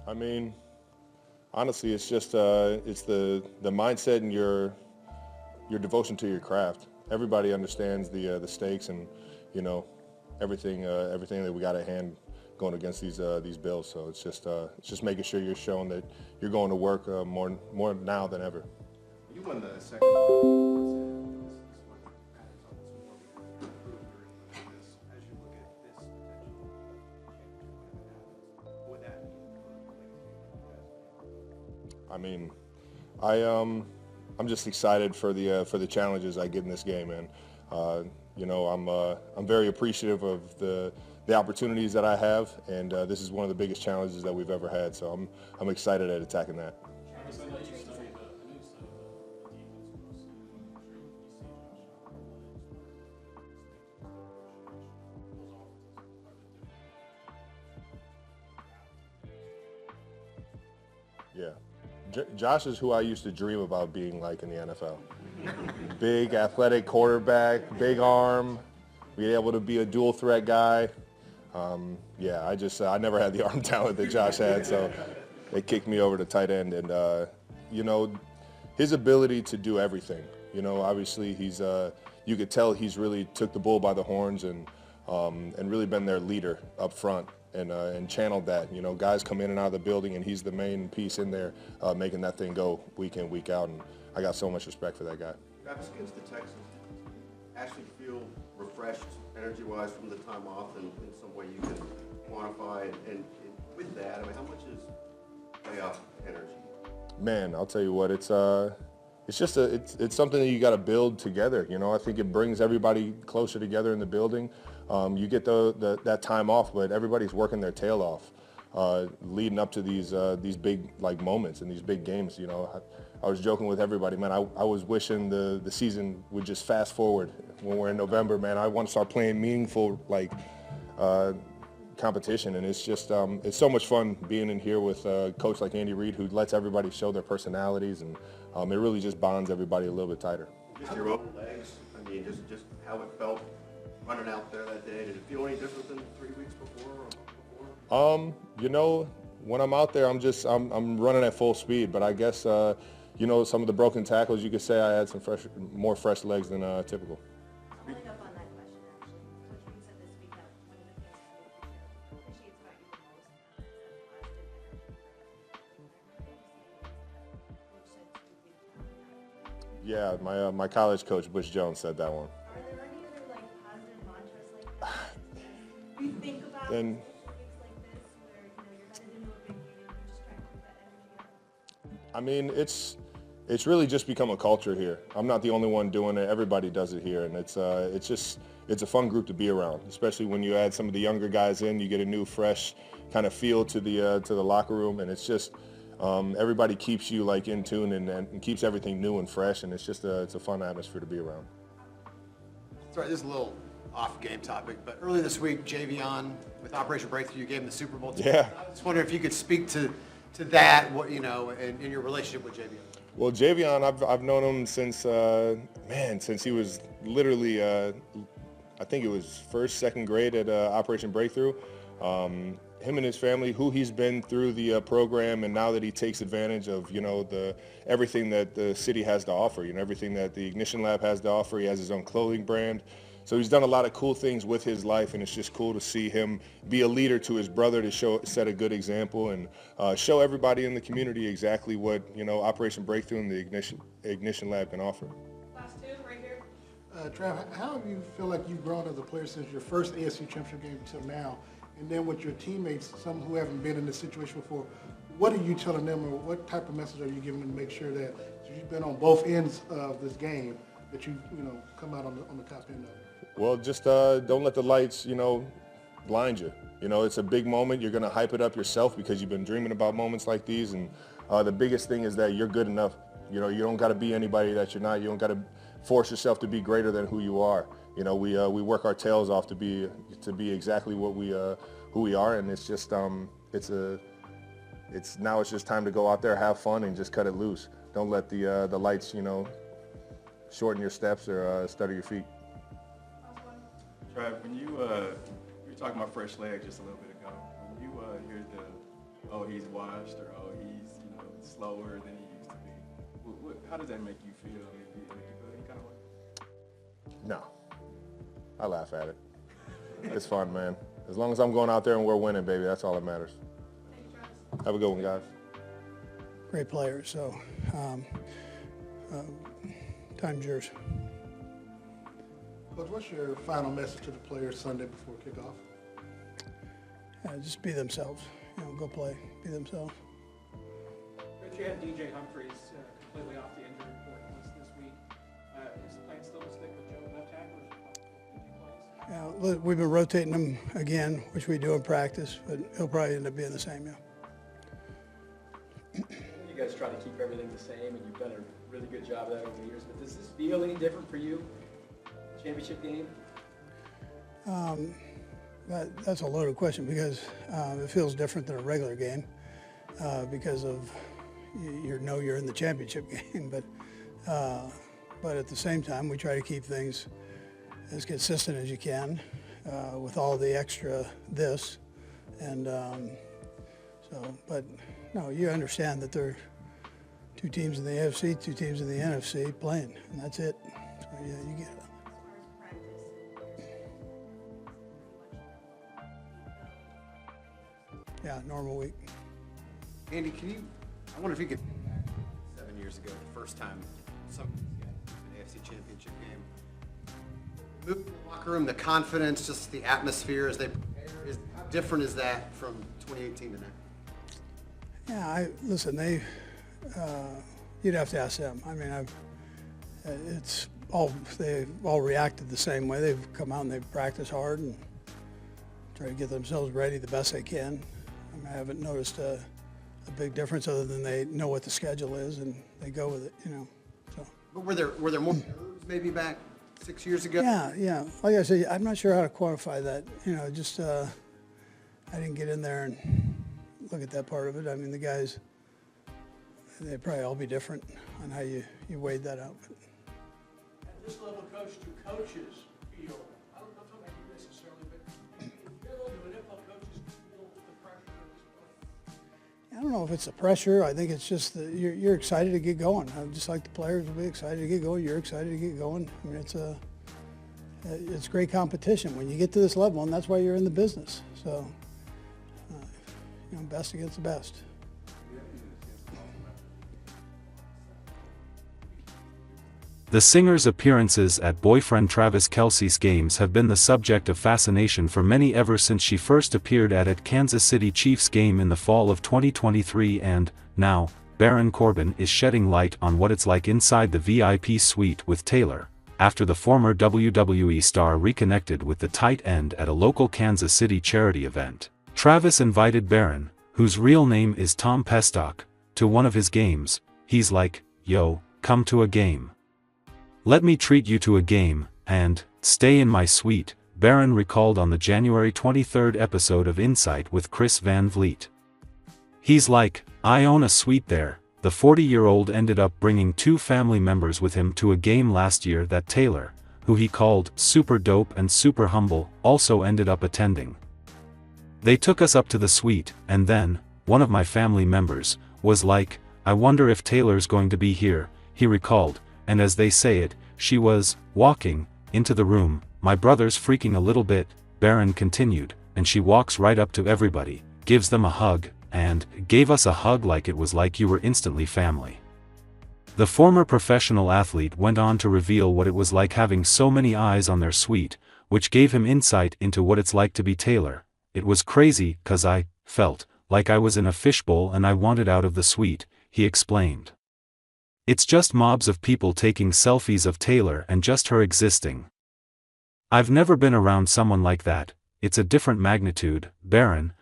I mean, honestly, it's just it's the mindset and your devotion to your craft. Everybody understands the stakes and you know everything that we got at hand going against these Bills. So it's just making sure you're showing that you're going to work more now than ever. You won the second one. This one added something more because you improved during this. As you look at this potential championship when it happens, what would that mean for you guys? I mean, I'm just excited for the challenges I get in this game, man. I'm very appreciative of the opportunities that I have, and this is one of the biggest challenges that we've ever had. So I'm excited at attacking that. Yeah. Josh is who I used to dream about being like in the NFL. Big athletic quarterback, big arm, be able to be a dual threat guy. I never had the arm talent that Josh had, so they kicked me over to tight end. And, his ability to do everything, obviously you could tell he's really took the bull by the horns and really been their leader up front. And channeled that. Guys come in and out of the building, and he's the main piece in there making that thing go week in, week out. And I got so much respect for that guy. Travis, against the Texans, actually feel refreshed energy-wise from the time off, and in some way you can quantify. And with that, I mean, how much is playoff energy? Man, I'll tell you what, it's something that you got to build together. I think it brings everybody closer together in the building. You get that time off, but everybody's working their tail off leading up to these big moments and these big games. I was joking with everybody, man. I was wishing the season would just fast forward when we're in November, man. I want to start playing meaningful competition, and it's just it's so much fun being in here with a coach like Andy Reid, who lets everybody show their personalities, and it really just bonds everybody a little bit tighter. Just your own legs. I mean, just how it felt running out there that day. Did it feel any different than 3 weeks before or a month before? When I'm out there, I'm running at full speed, but I guess some of the broken tackles, you could say I had some more fresh legs than typical. Following up on that question, actually, Coach Reid said this week that one of the things he appreciates about you the most is that positive energy. Yeah, my college coach, Butch Jones, said that one. Are there any other positive mantras like that? You think about Then- weeks like this where you're headed into a big game and just trying to keep that energy up? I mean, it's really just become a culture here. I'm not the only one doing it. Everybody does it here, and it's a fun group to be around, especially when you add some of the younger guys in. You get a new, fresh kind of feel to the locker room, and it's just everybody keeps you in tune and keeps everything new and fresh, and it's a fun atmosphere to be around. Sorry, this is a little off-game topic, but earlier this week, Javion, with Operation Breakthrough, you gave him the Super Bowl team. Yeah. I was wondering if you could speak to that, and in your relationship with Javion. Well, Javion, I've known him since he was literally, I think it was first, second grade at Operation Breakthrough. Him and his family, who he's been through the program, and now that he takes advantage of, everything that the city has to offer, everything that the Ignition Lab has to offer. He has his own clothing brand. So he's done a lot of cool things with his life, and it's just cool to see him be a leader to his brother, to set a good example, and show everybody in the community exactly what Operation Breakthrough and the Ignition Lab can offer. Last two, right here. Trav, how have you feel like you've grown as a player since your first AFC Championship game till now? And then with your teammates, some who haven't been in this situation before, what are you telling them, or what type of message are you giving them to make sure that you've been on both ends of this game, that you come out on the top end of it? Well, just don't let the lights, blind you. It's a big moment. You're going to hype it up yourself because you've been dreaming about moments like these. And the biggest thing is that you're good enough. You don't got to be anybody that you're not. You don't got to force yourself to be greater than who you are. We work our tails off to be exactly what who we are. And it's just now it's just time to go out there, have fun, and just cut it loose. Don't let the lights, shorten your steps or stutter your feet. Trav, when you were talking about fresh legs just a little bit ago, when you hear oh, he's washed, or oh, he's, slower than he used to be. How does that make you feel? Make you feel any kind of way? No. I laugh at it. It's fun, man. As long as I'm going out there and we're winning, baby, that's all that matters. Have a good one, guys. Great players, so time's yours. Coach, what's your final message to the players Sunday before kickoff? Just be themselves. Go play. Be themselves. Rich, you had DJ Humphries completely off the injury report this week. Is the plan still to stick with Joe left tackle, or is it possible 50 plays? We've been rotating him again, which we do in practice, but he'll probably end up being the same, yeah. You guys try to keep everything the same, and you've done a really good job of that over the years, but does this feel any different for you? Championship game? That's a loaded question because it feels different than a regular game because of you're in the championship game, but at the same time we try to keep things as consistent as you can with all the extra this and but no, you understand that there are two teams in the AFC, two teams in the NFC playing, and that's it. So yeah, you get it. Yeah, normal week. Andy, I wonder if you could, 7 years ago, the first time some an AFC Championship game, move in the locker room, the confidence, just the atmosphere as they prepare, how different is that from 2018 to now? Yeah, listen, you'd have to ask them. I mean, they've all reacted the same way. They've come out and they've practiced hard and try to get themselves ready the best they can. I mean, I haven't noticed a big difference other than they know what the schedule is and they go with it, So. But were there more nerves maybe back 6 years ago? Yeah. Like I said, I'm not sure how to quantify that. Just I didn't get in there and look at that part of it. I mean, the guys, they'd probably all be different on how you weighed that out. But. At this level, coach, do coaches feel, I don't know about you necessarily, but if you're older than NFL coaches feel the pressure at this point? I don't know if it's the pressure. I think it's just that you're excited to get going. Just like the players will be excited to get going. You're excited to get going. I mean, it's great competition when you get to this level, and that's why you're in the business. So, best against the best. The singer's appearances at boyfriend Travis Kelce's games have been the subject of fascination for many ever since she first appeared at Kansas City Chiefs game in the fall of 2023 and, now, Baron Corbin is shedding light on what it's like inside the VIP suite with Taylor, after the former WWE star reconnected with the tight end at a local Kansas City charity event. Travis invited Baron, whose real name is Tom Pestock, to one of his games. He's like, "Yo, come to a game. Let me treat you to a game, and stay in my suite," Baron recalled on the January 23 episode of Insight with Chris Van Vliet. He's like, "I own a suite there." The 40-year-old ended up bringing two family members with him to a game last year that Taylor, who he called super dope and super humble, also ended up attending. "They took us up to the suite, and then, one of my family members was like, 'I wonder if Taylor's going to be here,'" he recalled, and as they say it, she was walking into the room. "My brother's freaking a little bit," Baron continued, "and she walks right up to everybody, gives them a hug, and gave us a hug like it was like you were instantly family." The former professional athlete went on to reveal what it was like having so many eyes on their suite, which gave him insight into what it's like to be Taylor. "It was crazy, 'cause I felt like I was in a fishbowl and I wanted out of the suite," he explained. "It's just mobs of people taking selfies of Taylor and just her existing. I've never been around someone like that. It's a different magnitude," Baron,